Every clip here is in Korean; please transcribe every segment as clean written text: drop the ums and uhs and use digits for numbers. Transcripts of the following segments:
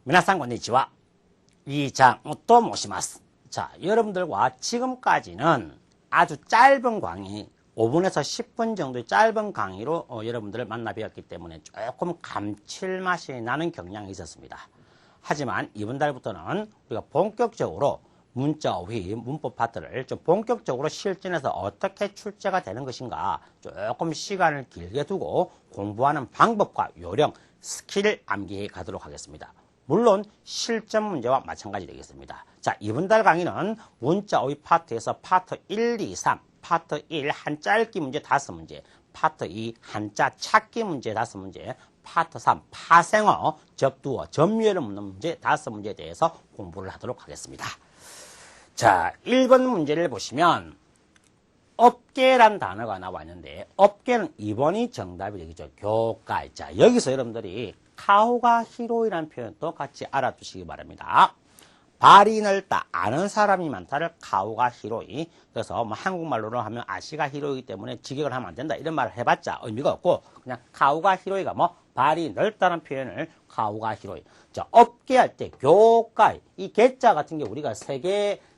미나상 건니치와 이장또 모시마스. 자, 여러분들과 지금까지는 아주 짧은 강의, 5분에서 10분 정도의 짧은 강의로 여러분들을 만나 뵈었기 때문에 조금 감칠맛이 나는 경향이 있었습니다. 하지만 이번 달부터는 우리가 본격적으로 문자어휘, 문법 파트를 좀 본격적으로 실전에서 어떻게 출제가 되는 것인가 조금 시간을 길게 두고 공부하는 방법과 요령, 스킬을 암기해 가도록 하겠습니다. 물론 실전 문제와 마찬가지 되겠습니다. 자, 이번 달 강의는 문자어휘 파트에서 파트 1, 2, 3, 파트 1 한자 읽기 문제 5문제, 파트 2 한자 찾기 문제 5문제, 파트 3 파생어, 접두어, 접유어를 묻는 문제 5문제에 대해서 공부를 하도록 하겠습니다. 자, 1번 문제를 보시면 업계란 단어가 나와 있는데 업계는 2번이 정답이 되겠죠. 교과이. 자, 여기서 여러분들이 카오가 히로이라는 표현도 같이 알아두시기 바랍니다. 발이 넓다, 아는 사람이 많다를 카오가 히로이. 그래서 뭐 한국말로는 하면 아시가 히로이기 때문에 직역을 하면 안 된다 이런 말을 해봤자 의미가 없고 그냥 카오가 히로이가 뭐 발이 넓다는 표현을 카오가 히로이. 자, 업계 할 때 교과이, 이 개자 같은 게 우리가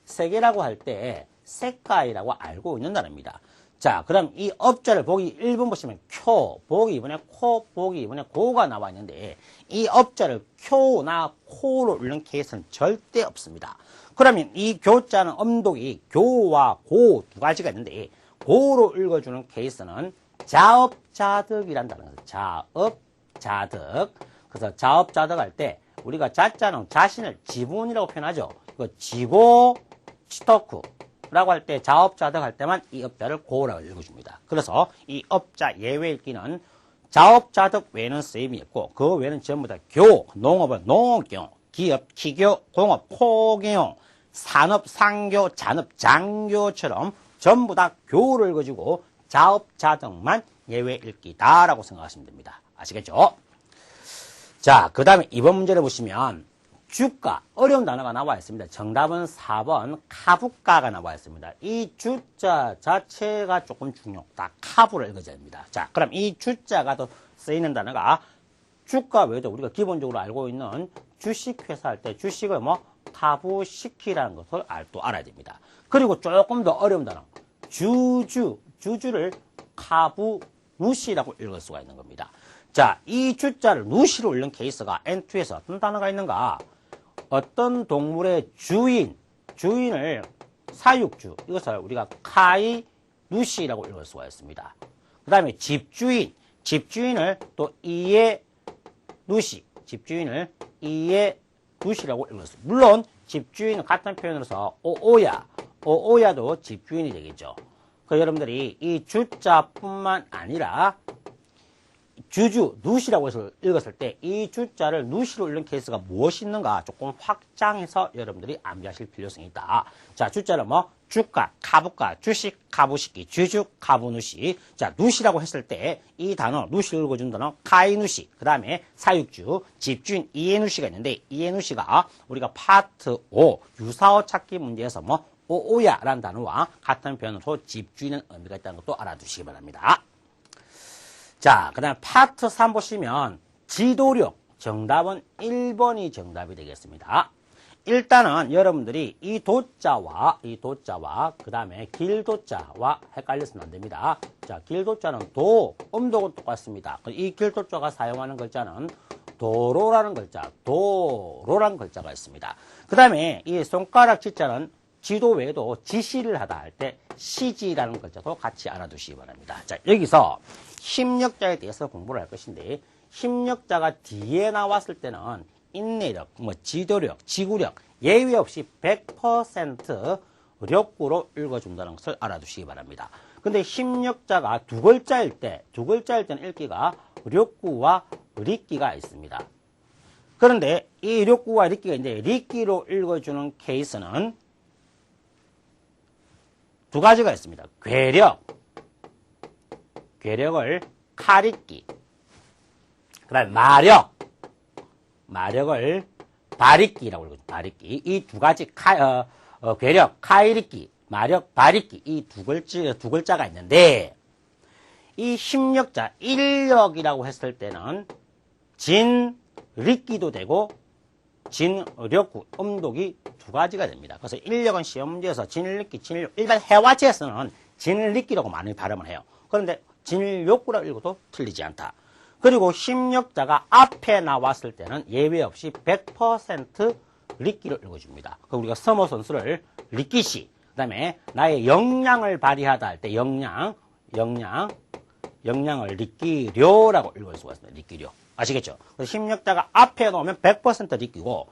세계라고 할 때 색깔이라고 알고 있는 단어입니다. 자, 그럼 이 업자를 보기 1번 보시면 쿄, 보기 2번에 코, 보기 2번에 고가 나와 있는데 이 업자를 쿄나 코로 읽는 케이스는 절대 없습니다. 그러면 이 교자는 음독이 교와 고 두 가지가 있는데 고로 읽어주는 케이스는 자업자득이라는 단어가 있어요. 자업자득. 그래서 자업자득 할 때 우리가 자자는 자신을 지분이라고 표현하죠. 이거 지고 치토쿠 라고 할 때 자업자득 할 때만 이 업자를 고라고 읽어줍니다. 그래서 이 업자 예외 읽기는 자업자득 외에는 쓰임이 있고 그 외에는 전부 다 교, 농업은 농경, 기업, 기교, 공업, 포경영, 산업, 상교, 잔업, 장교처럼 전부 다 교를 읽어주고 자업자득만 예외 읽기다라고 생각하시면 됩니다. 아시겠죠? 자, 그 다음에 이번 문제를 보시면 주가, 어려운 단어가 나와 있습니다. 정답은 4번 카부가가 나와 있습니다. 이 주자 자체가 조금 중요하다. 카부를 읽어줘야 됩니다. 자, 그럼 이 주자가 또 쓰이는 단어가 주가 외에도 우리가 기본적으로 알고 있는 주식회사 할 때 주식을 뭐 카부시키라는 것을 또 알아야 됩니다. 그리고 조금 더 어려운 단어 주주를 카부누시라고 읽을 수가 있는 겁니다. 자, 이 주자를 누시로 읽는 케이스가 N2에서 어떤 단어가 있는가? 어떤 동물의 주인을 사육주, 이것을 우리가 카이 누시라고 읽을 수가 있습니다. 그 다음에 집주인을 또 이에 누시, 집주인을 이에 누시라고 읽을 수 있습니다. 물론 집주인은 같은 표현으로서 오오야도 집주인이 되겠죠. 그 여러분들이 이 주자뿐만 아니라 주주, 누시라고 해서 읽었을 때 이 주자를 누시로 읽는 케이스가 무엇이 있는가 조금 확장해서 여러분들이 암기하실 필요성이 있다. 자, 주자는 뭐 주가, 카부가, 주식, 카부시키, 주주, 카부누시. 자, 누시라고 했을 때 이 단어, 누시를 읽어준 단어 카이누시, 그 다음에 사육주, 집주인 이에누시가 있는데 이에누시가 우리가 파트 5 유사어 찾기 문제에서 뭐 오오야라는 단어와 같은 표현으로 집주인은 의미가 있다는 것도 알아두시기 바랍니다. 자, 그 다음 파트 3 보시면 지도력, 정답은 1번이 정답이 되겠습니다. 일단은 여러분들이 이 도자와 그 다음에 길도자와 헷갈려서는 안 됩니다. 자, 길도자는 음독은 똑같습니다. 이 길도자가 사용하는 글자는 도로라는 글자가 있습니다. 그 다음에 이 손가락 지자는 지도 외에도 지시를 하다 할 때 시지라는 글자도 같이 알아두시기 바랍니다. 자, 여기서 힘력자에 대해서 공부를 할 것인데 힘력자가 뒤에 나왔을 때는 인내력, 지도력, 지구력 예외 없이 100% 력구로 읽어준다는 것을 알아두시기 바랍니다. 근데 힘력자가 두 글자일 때는 읽기가 력구와 릭기가 있습니다. 그런데 이 력구와 릭기가 있는데 릭기로 읽어주는 케이스는 두 가지가 있습니다. 괴력을 카리끼, 그 다음에 마력을 바리끼라고 읽어요. 바리끼. 이 두 가지 괴력, 카이리끼, 마력, 바리끼 이 두 글자가 있는데 이 힘력자, 인력이라고 했을 때는 진, 릭기도 되고 진력구, 음독이 두 가지가 됩니다. 그래서 인력은 시험 문제에서 진력기, 진력, 일반 해화체에서는 진력기라고 많이 발음을 해요. 그런데 진력구라고 읽어도 틀리지 않다. 그리고 힘력자가 앞에 나왔을 때는 예외 없이 100% 리끼를 읽어줍니다. 우리가 서머 선수를 리끼시, 그 다음에 나의 역량을 발휘하다 할 때 역량을 리끼료라고 읽을 수가 있습니다. 리끼료. 아시겠죠? 힘력자가 앞에 나오면 100% 리끼고,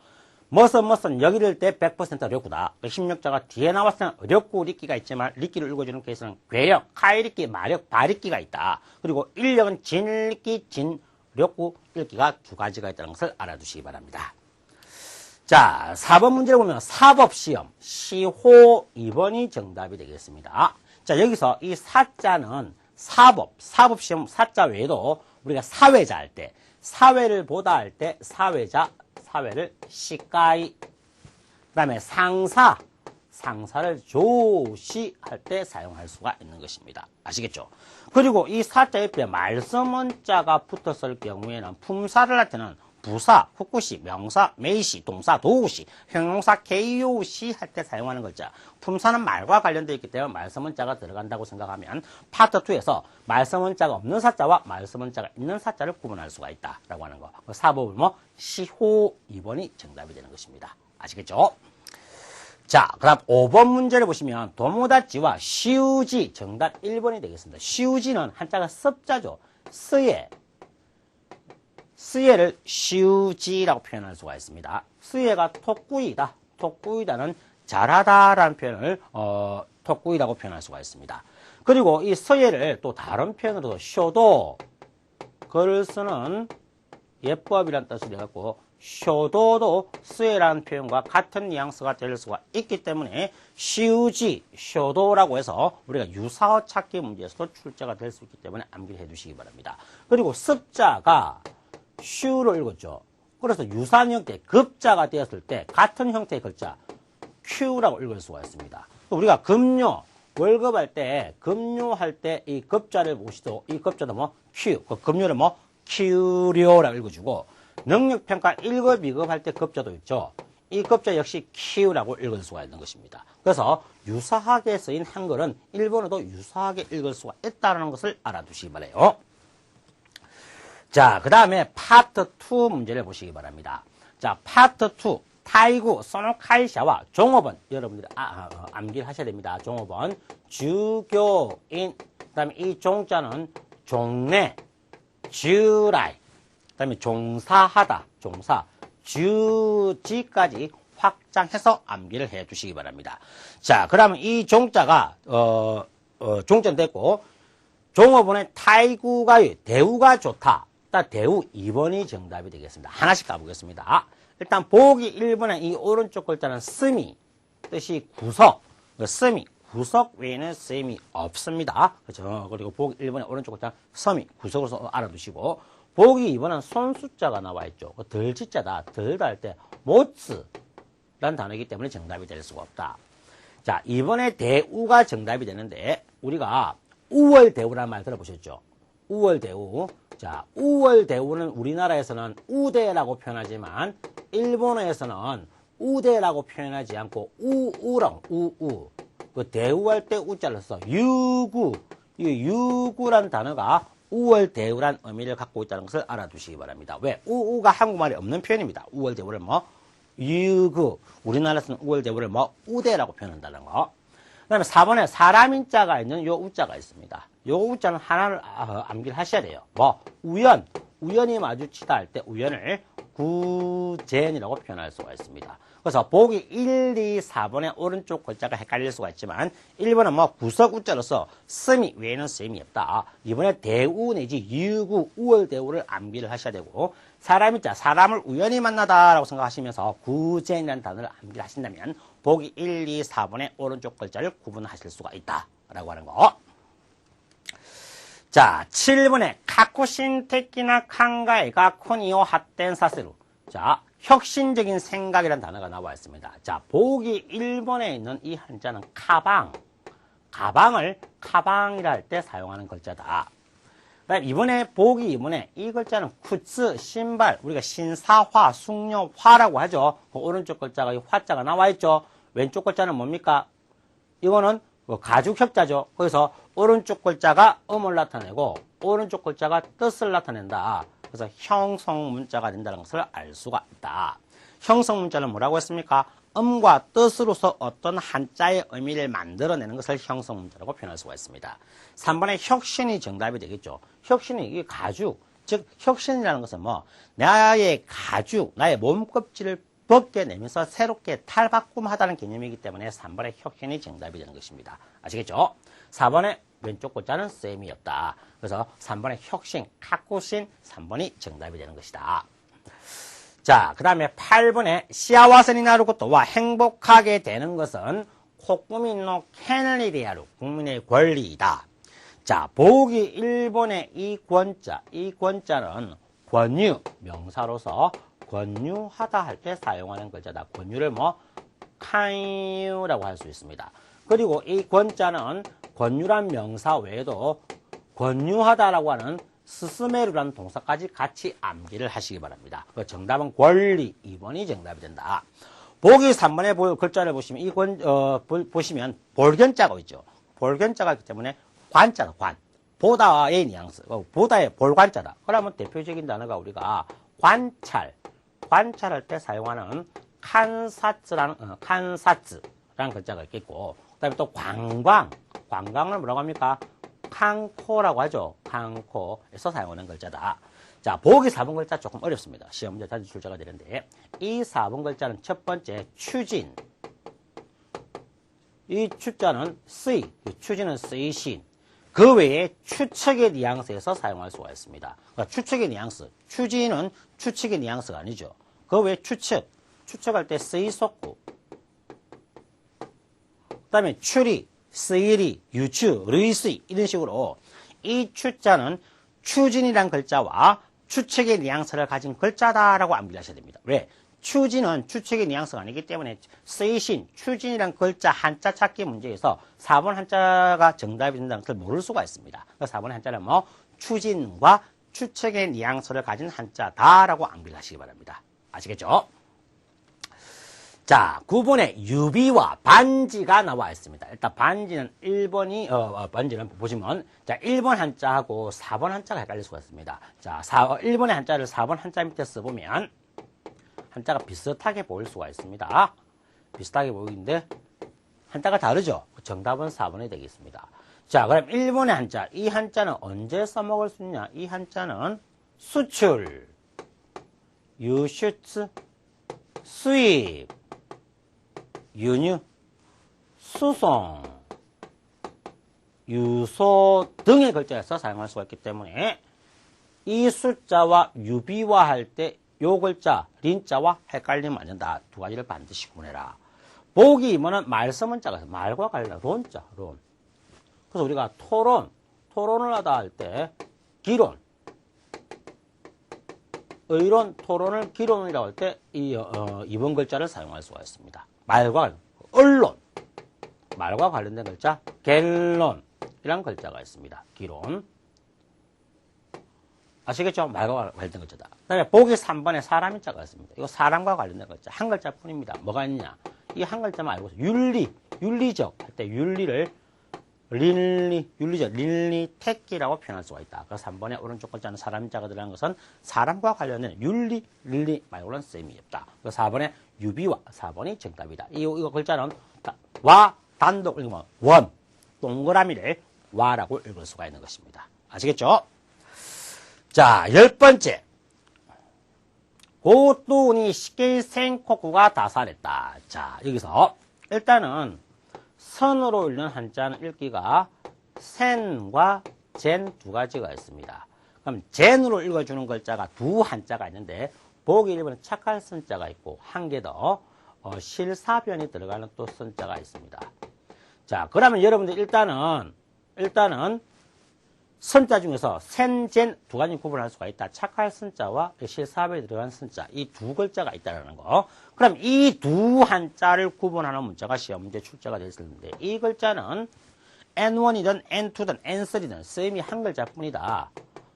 머선 여기를 때 100% 력구다. 힘력자가 뒤에 나왔을 때는 력구 리끼가 있지만 리끼를 읽어주는 케이스는 괴력, 카이리끼, 마력, 바리끼가 있다. 그리고 인력은 진리끼, 진력구 읽기가 두 가지가 있다는 것을 알아두시기 바랍니다. 자, 4번 문제를 보면 사법시험, 시호 2번이 정답이 되겠습니다. 자, 여기서 이 사자는 사법시험 사자 외에도 우리가 사회자 할 때, 사회를 보다 할 때 사회를 시가이, 그 다음에 상사를 조시할 때 사용할 수가 있는 것입니다. 아시겠죠? 그리고 이 사자 옆에 말서문자가 붙었을 경우에는 품사를 할 때는 부사, 후쿠시, 명사, 메이시, 동사, 도우시, 형용사, 케이오시 할 때 사용하는 글자. 품사는 말과 관련되어 있기 때문에 말서문자가 들어간다고 생각하면 파트 2에서 말서문자가 없는 사자와 말서문자가 있는 사자를 구분할 수가 있다라고 하는 거. 사법을 시호 2번이 정답이 되는 것입니다. 아시겠죠? 자, 그 다음 5번 문제를 보시면 도모다치와 시우지 정답 1번이 되겠습니다. 시우지는 한자가 습자죠. 스예를 시우지라고 표현할 수가 있습니다. 스예가 톡구이다. 톡구이다는 잘하다라는 표현을 톡구이라고 표현할 수가 있습니다. 그리고 이 서예를 또 다른 표현으로도 쇼도, 글을 쓰는 예법이라는 뜻을 해갖고 쇼도도 스예라는 표현과 같은 뉘앙스가 될 수가 있기 때문에 시우지, 쇼도라고 해서 우리가 유사어 찾기 문제에서도 출제가 될 수 있기 때문에 암기를 해두시기 바랍니다. 그리고 습자가 슈로 읽었죠. 그래서 유사한 형태의 급자가 되었을 때 같은 형태의 글자 Q라고 읽을 수가 있습니다. 우리가 급료, 월급할 때, 급료할 때 이 급자를 보시도 이 급자도 Q, 그 급료를 Q료라고 읽어주고, 능력평가 1급, 2급 할 때 급자도 있죠. 이 급자 역시 Q라고 읽을 수가 있는 것입니다. 그래서 유사하게 쓰인 한글은 일본어도 유사하게 읽을 수가 있다는 것을 알아두시기 바라요. 자, 그 다음에 파트 2 문제를 보시기 바랍니다. 자, 파트 2. 타이구, 소노카이샤와 종업원. 여러분들이 암기를 하셔야 됩니다. 종업원. 주교인. 그 다음에 이 종자는 종래, 주라이. 그 다음에 종사하다, 종사. 주지까지 확장해서 암기를 해 주시기 바랍니다. 자, 그러면 이 종자가, 종자는 됐고, 종업원의 타이구가, 대우가 좋다. 대우 2번이 정답이 되겠습니다. 하나씩 가보겠습니다. 일단 보기 1번의 이 오른쪽 글자는 스미, 뜻이 구석. 스미, 구석 외에는 셈이 없습니다. 그렇죠? 그리고 보기 1번의 오른쪽 글자는 섬이, 구석으로 알아두시고, 보기 2번은 손숫자가 나와 있죠. 덜지자다. 덜다 할 때 모츠라는 단어이기 때문에 정답이 될 수가 없다. 자, 이번에 대우가 정답이 되는데 우리가 우월대우라는 말 들어보셨죠? 우월대우. 자, 우월대우는 우리나라에서는 우대라고 표현하지만 일본어에서는 우대라고 표현하지 않고 우우. 그 대우할 때 우자를 써 유구. 이 유구란 단어가 우월대우란 의미를 갖고 있다는 것을 알아두시기 바랍니다. 왜? 우가 한국말에 없는 표현입니다. 우월대우를 유구. 우리나라에서는 우월대우를 우대라고 표현한다는 거. 그 다음에 4번에 사람인자가 있는 요 우자가 있습니다. 요 우자는 하나를 암기를 하셔야 돼요. 우연이 마주치다 할 때 우연을 구젠이라고 표현할 수가 있습니다. 그래서 보기 1, 2, 4번의 오른쪽 글자가 헷갈릴 수가 있지만 1번은 구석 우자로서 스미 외에는 셈이 없다. 2번에 대우 내지 유구, 우월대우를 암기를 하셔야 되고 사람인자, 사람을 우연히 만나다라고 생각하시면서 구젠이라는 단어를 암기를 하신다면 보기 1, 2, 4번의 오른쪽 글자를 구분하실 수가 있다라고 하는 거. 자, 7번에 카쿠신 테키나 칸가에가 코니오 핫된 사세루. 자, 혁신적인 생각이라는 단어가 나와 있습니다. 자, 보기 1번에 있는 이 한자는 가방. 가방을 카방이라 할 때 사용하는 글자다. 그다음 이번에 보기 2번에 이 글자는 쿠츠, 신발, 우리가 신사화, 숙녀화라고 하죠. 그 오른쪽 글자가 이 화자가 나와 있죠. 왼쪽 글자는 뭡니까? 이거는 가죽 협자죠. 그래서 오른쪽 글자가 음을 나타내고 오른쪽 글자가 뜻을 나타낸다. 그래서 형성 문자가 된다는 것을 알 수가 있다. 형성 문자는 뭐라고 했습니까? 음과 뜻으로서 어떤 한자의 의미를 만들어내는 것을 형성 문자라고 표현할 수가 있습니다. 3번에 혁신이 정답이 되겠죠. 혁신이 이 가죽, 즉 혁신이라는 것은 뭐 나의 가죽, 나의 몸껍질을 벗겨내면서 새롭게 탈바꿈하다는 개념이기 때문에 3번의 혁신이 정답이 되는 것입니다. 아시겠죠? 4번의 왼쪽 글자는 셈이었다. 그래서 3번의 혁신, 가꾸신 3번이 정답이 되는 것이다. 자, 그 다음에 8번에 시아와세니 나루 것도와 행복하게 되는 것은 코쿠민노 켄리리아루 국민의 권리이다. 자, 보기 1번의 이 권자는 권유, 명사로서 권유하다 할 때 사용하는 글자다. 권유를 뭐 칸유라고 할 수 있습니다. 그리고 이 권자는 권유란 명사 외에도 권유하다라고 하는 스스메루라는 동사까지 같이 암기를 하시기 바랍니다. 그 정답은 권리 2번이 정답이 된다. 보기 3번의 글자를 보시면 보시면 볼견자가 있죠. 볼견자가 있기 때문에 관자다. 관. 보다의 뉘앙스. 보다의 볼관자다. 그러면 대표적인 단어가 우리가 관찰할 때 사용하는 칸사츠라는 글자가 있겠고, 그 다음에 또 관광을 뭐라고 합니까? 칸코라고 하죠. 칸코에서 사용하는 글자다. 자, 보기 4번 글자 조금 어렵습니다. 시험 문제 자주 출제가 되는데, 이 4번 글자는 첫 번째 추진. 이 추자는 추진은 쓰이신. 그 외에 추측의 뉘앙스에서 사용할 수가 있습니다. 그러니까 추측의 뉘앙스. 추진은 추측의 뉘앙스가 아니죠. 그 외에 추측할 때 쓰이속구. 그 다음에 추리, 쓰이리, 유추, 르이스이 이런 식으로 이 추자는 추진이란 글자와 추측의 뉘앙스를 가진 글자다라고 암기를 하셔야 됩니다. 왜? 추진은 추측의 뉘앙스가 아니기 때문에 쓰이신, 추진이란 글자 한자 찾기 문제에서 4번 한자가 정답이 된다는 것을 모를 수가 있습니다. 그래서 4번 한자는 뭐 추진과 추측의 뉘앙스를 가진 한자다라고 암기를 하시기 바랍니다. 아시겠죠? 자, 9번에 유비와 반지가 나와 있습니다. 일단 반지는 반지는 보시면, 자, 1번 한자하고 4번 한자가 헷갈릴 수가 있습니다. 자, 1번의 한자를 4번 한자 밑에 써보면, 한자가 비슷하게 보일 수가 있습니다. 비슷하게 보이는데, 한자가 다르죠? 정답은 4번이 되겠습니다. 자, 그럼 1번의 한자. 이 한자는 언제 써먹을 수 있냐? 이 한자는 수출, 유슈츠, 수입, 유류, 수송, 유소 등의 글자에서 사용할 수가 있기 때문에 이 숫자와 유비화할 때 요 글자, 린자와 헷갈리면 안 된다. 두 가지를 반드시 구분해라. 보기 2번은 말서문자가 있어요. 말과 관련, 론자, 론. 그래서 우리가 토론을 하다 할 때 기론, 의론, 토론을 기론이라고 할 때 이번 글자를 사용할 수가 있습니다. 언론, 말과 관련된 글자, 갤론이라는 글자가 있습니다. 기론. 아시겠죠? 말과 관련된 글자다. 그 다음에 보기 3번에 사람인 자가 있습니다. 이거 사람과 관련된 글자. 한 글자 뿐입니다. 뭐가 있냐? 이 한 글자만 알고 있어요. 윤리적 할 때 윤리를 린리택기라고 표현할 수가 있다. 그래서 3번에 오른쪽 글자는 사람인 자가 들어간 것은 사람과 관련된 린리 말고는 셈이 없다. 그래서 4번에 유비와 4번이 정답이다. 이거 글자는 와, 단독 읽으면 원, 동그라미를 와라고 읽을 수가 있는 것입니다. 아시겠죠? 자, 10번째. 고뚜니 시케이센코쿠가 다살했다. 자, 여기서 일단은 선으로 읽는 한자는 읽기가 센과 젠 두 가지가 있습니다. 그럼 젠으로 읽어주는 글자가 두 한자가 있는데 보기 1번은 착할 선자가 있고 한 개 더 실사변이 들어가는 또 선자가 있습니다. 자, 그러면 여러분들 일단은 선자 중에서 센, 젠 두 가지 구분할 수가 있다. 착할 선자와 실사변이 들어간 선자 이 두 글자가 있다는 거. 그럼 이 두 한자를 구분하는 문자가 시험 문제 출제가 됐었는데 이 글자는 N1이든 N2든 N3든 쌤이 한 글자뿐이다.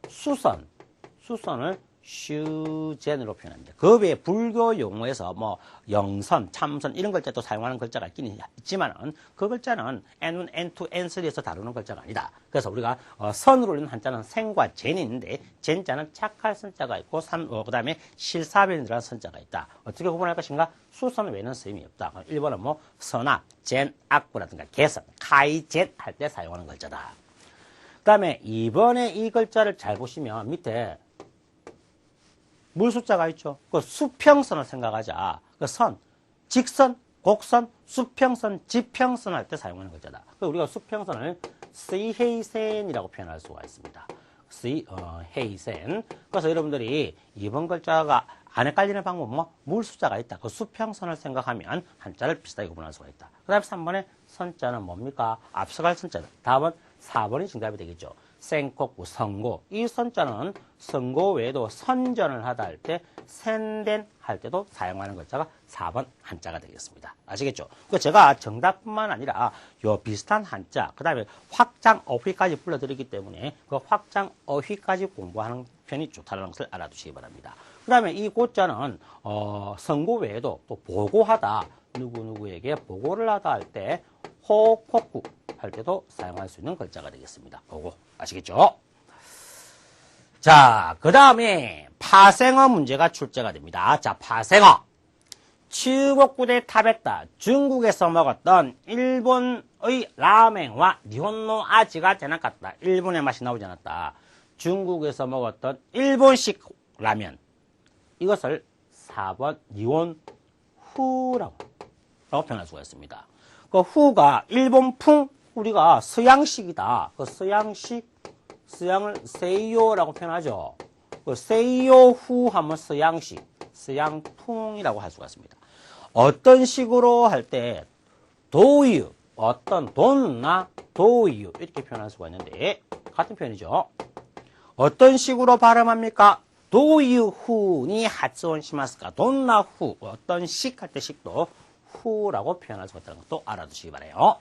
수선을 슈젠으로 표현합니다. 그 외에 불교 용어에서 뭐 영선, 참선 이런 글자도 사용하는 글자가 있긴 있지만은 그 글자는 N1, N2, N3에서 다루는 글자가 아니다. 그래서 우리가 선으로 있는 한자는 생과 젠이 있는데 젠자는 착할 선자가 있고 그 다음에 실사변이 들어간 선자가 있다. 어떻게 구분할 것인가? 수선 외에는 쓰임이 없다. 1번은 뭐 선악, 젠, 악구라든가 개선, 카이젠 할 때 사용하는 글자다. 그 다음에 2번에 이 글자를 잘 보시면 밑에 물 숫자가 있죠. 그 수평선을 생각하자. 그 선, 직선, 곡선, 수평선, 지평선 할 때 사용하는 글자다. 우리가 수평선을 스이헤이센이라고 표현할 수가 있습니다. 스이헤이센. 그래서 여러분들이 이번 글자가 안 헷갈리는 방법은 뭐 물 숫자가 있다. 그 수평선을 생각하면 한자를 비슷하게 구분할 수가 있다. 그 다음에 3번에 선자는 뭡니까? 앞서갈 선자다. 답은 4번이 정답이 되겠죠. 생콕구, 선고. 이 선자는 선고 외에도 선전을 하다 할 때, 센덴 할 때도 사용하는 글자가 4번 한자가 되겠습니다. 아시겠죠? 제가 정답뿐만 아니라 요 비슷한 한자, 그 다음에 확장 어휘까지 불러드리기 때문에 그 확장 어휘까지 공부하는 편이 좋다는 것을 알아두시기 바랍니다. 그 다음에 이 고자는 선고 외에도 또 보고하다, 누구누구에게 보고를 하다 할 때 호콕구 할 때도 사용할 수 있는 글자가 되겠습니다. 보고 아시겠죠? 자, 그 다음에 파생어 문제가 출제가 됩니다. 자, 파생어. 치유복구대 탑했다. 중국에서 먹었던 일본의 라멘과 니혼노 아지가 제나갔다. 일본의 맛이 나오지 않았다. 중국에서 먹었던 일본식 라면. 이것을 4번 니혼후라고 표현할 수가 있습니다. 그 후가 일본풍, 우리가 서양식이다. 그 서양을 세이요라고 표현하죠. 그 세이요 후 하면 서양식, 서양풍이라고 할 수가 있습니다. 어떤 식으로 할 때 도유, 어떤 돈나 도유 이렇게 표현할 수가 있는데 같은 표현이죠. 어떤 식으로 발음합니까? 도유 후니 하츠온 시마스까? 돈나 후, 어떤 식 할 때 식도 후라고 표현할 수 있다는 것도 알아두시기 바라요.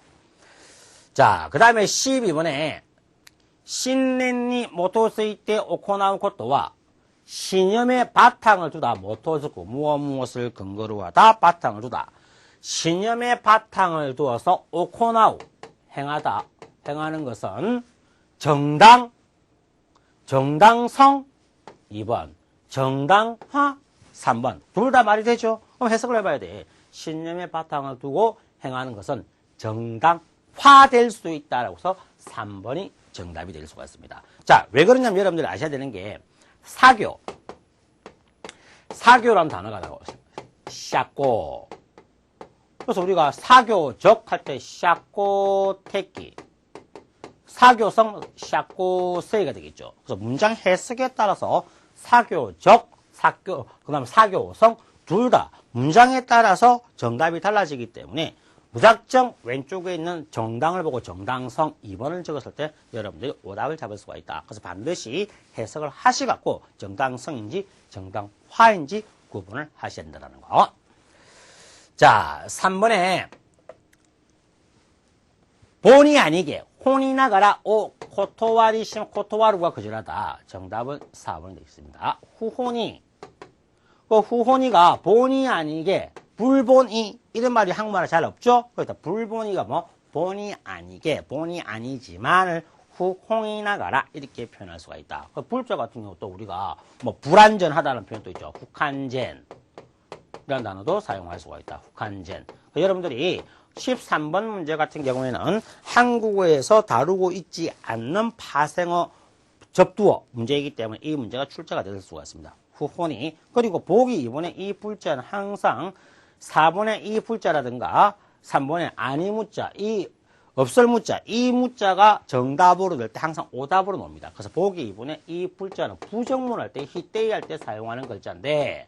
자, 그 다음에 12번에 신넨니 모토스이테 오코나우 것도와 신념의 바탕을 두다. 모토스고 무엇을 근거로 하다 바탕을 두다. 신념의 바탕을 두어서 오코나우 행하다. 행하는 것은 정당, 정당성 2번, 정당화 3번. 둘 다 말이 되죠? 그럼 해석을 해봐야 돼. 신념의 바탕을 두고 행하는 것은 정당화될 수 있다라고 해서 3번이 정답이 될 수가 있습니다. 자, 왜 그러냐면 여러분들이 아셔야 되는 게 사교라는 단어가 나와요. 샤꼬. 그래서 우리가 사교적 할 때 샤꼬테끼, 사교성 샤꼬세이가 되겠죠. 그래서 문장 해석에 따라서 사교적, 그 다음에 사교성 둘 다 문장에 따라서 정답이 달라지기 때문에 무작정 왼쪽에 있는 정당을 보고 정당성 2번을 적었을 때 여러분들이 오답을 잡을 수가 있다. 그래서 반드시 해석을 하시갖고 정당성인지 정당화인지 구분을 하셔야 된다는 거. 자, 3번에 본의 아니게 혼이 나가라 오 코토와리심 코토와루가 거절하다. 정답은 4번이 되겠습니다. 후혼이. 그 후혼이가 본의 아니게 불본의 이런 말이 한국말에 잘 없죠. 그러니까 불본의가 뭐 본의 아니게 본의 아니지만을 후홍이 나가라 이렇게 표현할 수가 있다. 그 불자 같은 경우 또 우리가 뭐 불완전하다는 표현도 있죠. 북한젠 이런 단어도 사용할 수가 있다. 북한젠. 여러분들이 13번 문제 같은 경우에는 한국어에서 다루고 있지 않는 파생어 접두어 문제이기 때문에 이 문제가 출제가 될 수가 있습니다. 후혼이. 그리고 보기 2번에 이 불자는 항상 4번에 이 불자라든가 3번에 아니 무자, 이 없을 무자, 이 무자가 정답으로 될 때 항상 오답으로 나옵니다. 그래서 보기 2번에 이 불자는 부정문 할 때, 히데이 할 때 사용하는 글자인데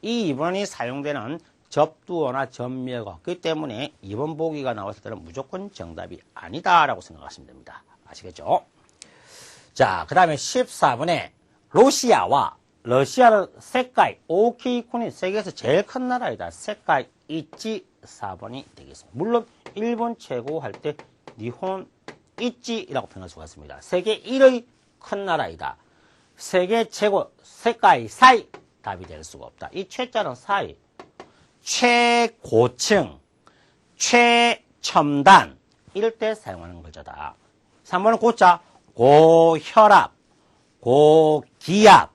이 2번이 사용되는 접두어나 접미어가 없기 때문에 2번 보기가 나왔을 때는 무조건 정답이 아니다라고 생각하시면 됩니다. 아시겠죠? 자, 그 다음에 14번에 러시아는 세카이, 오키이콘이 세계에서 제일 큰 나라이다. 세카이 이치 4번이 되겠습니다. 물론 일본 최고 할 때 니혼 이치라고 표현할 수가 있습니다. 세계 1의 큰 나라이다. 세계 최고, 세계 사이 답이 될 수가 없다. 이 최자는 사이, 최고층, 최첨단 이럴 때 사용하는 글자다. 3번은 고자, 고혈압, 고기압,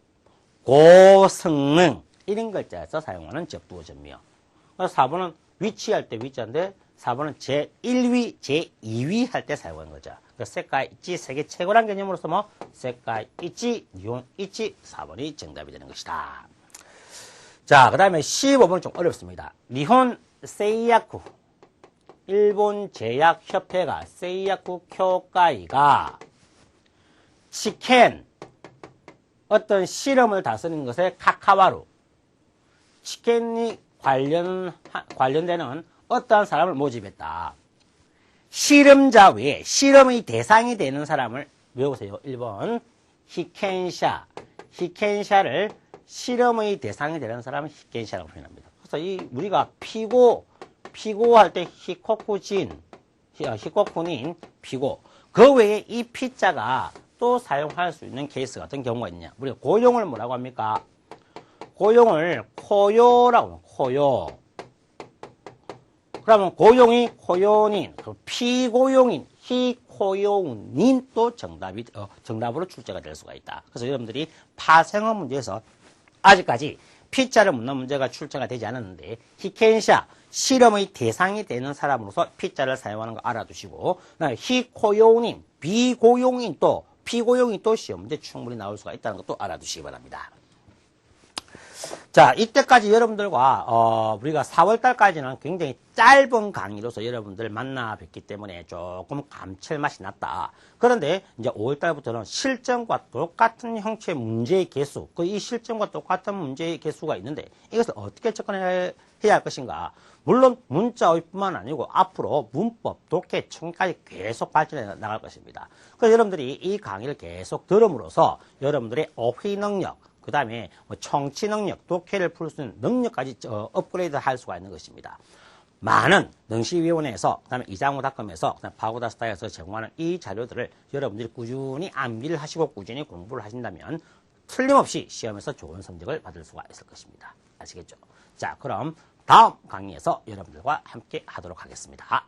고성능 이런 글자에서 사용하는 적부어전미어. 4번은 위치할 때 위자인데 4번은 제1위, 제2위 할 때 사용하는 거죠. 세界一, 세계 최고란 개념으로서 뭐 세界一, 일본一 4번이 정답이 되는 것이다. 자, 그 다음에 15번은 좀 어렵습니다. 니혼 세이야쿠 일본 제약협회가 세이야쿠 쿄가이가 치켄 어떤 실험을 다스리는 것에 카카와루 치킨이 관련되는 어떠한 사람을 모집했다. 실험자 외에 실험의 대상이 되는 사람을 외우세요. 1번 히켄샤. 히켄샤를 실험의 대상이 되는 사람은 히켄샤라고 표현합니다. 그래서 우리가 피고할 때 히코쿠닌, 피고. 그 외에 이 피자가 또 사용할 수 있는 케이스 같은 경우가 있냐. 우리가 고용을 뭐라고 합니까? 고용을 코요라고 합니다. 코요. 그러면 고용이 코요닌, 피고용인, 히코용닌 또 정답으로 출제가 될 수가 있다. 그래서 여러분들이 파생어 문제에서 아직까지 피자를 묻는 문제가 출제가 되지 않았는데 히켄샤, 실험의 대상이 되는 사람으로서 피자를 사용하는 거 알아두시고 히코용인, 비고용인 또 피고용인 또 시험 문제 충분히 나올 수가 있다는 것도 알아두시기 바랍니다. 자, 이때까지 여러분들과 우리가 4월달까지는 굉장히 짧은 강의로서 여러분들 만나 뵙기 때문에 조금 감칠맛이 났다. 그런데 이제 5월달부터는 실전과 똑같은 형태의 문제의 개수, 이 실전과 똑같은 문제의 개수가 있는데 이것을 어떻게 접근해야 할 것인가. 물론 문자어휘뿐만 아니고 앞으로 문법, 독해, 청까지 계속 발전해 나갈 것입니다. 그래서 여러분들이 이 강의를 계속 들음으로써 여러분들의 어휘 능력, 그 다음에 청취 능력, 독해를 풀 수 있는 능력까지 업그레이드 할 수가 있는 것입니다. 많은 능시위원회에서, 그 다음에 이장호닷컴에서, 그 다음에 파고다스타에서 제공하는 이 자료들을 여러분들이 꾸준히 암기를 하시고 꾸준히 공부를 하신다면 틀림없이 시험에서 좋은 성적을 받을 수가 있을 것입니다. 아시겠죠? 자, 그럼 다음 강의에서 여러분들과 함께 하도록 하겠습니다.